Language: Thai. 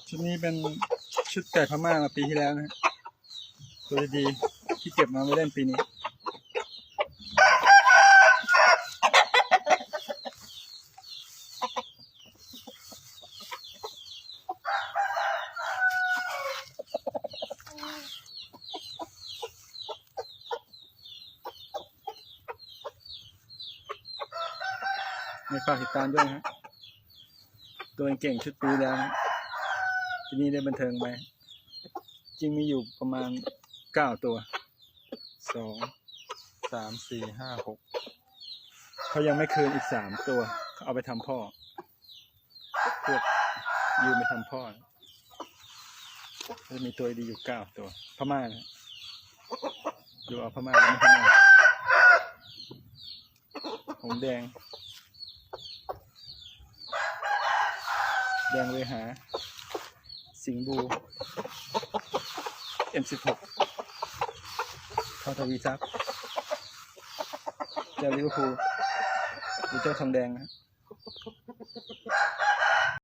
ชุดนี้เป็นชุดไก่พม่ามาปีที่แล้วนะตัวดีๆที่เก็บมาไว้เล่นปีนี้ในฝากติดตามด้วยนะตัวเก่งชุดปีแล้วนะทีนี้ได้บันเทิงไปจริงมีอยู่ประมาณ9ตัว2 3 4 5 6เขายังไม่คืนอีก3ตัวเขาเอาไปทำพ่อพวกยืมไปทำพ่อจะมีตัวดีอยู่9ตัวพม่านะดูเอาพม่าแล้วไม่พม่าหงแดงแดงเวหาสิงห์บู M16 ทวีทรัพย์เจ้าลิเวอร์พูลหรือเจ้าทองแดงนะ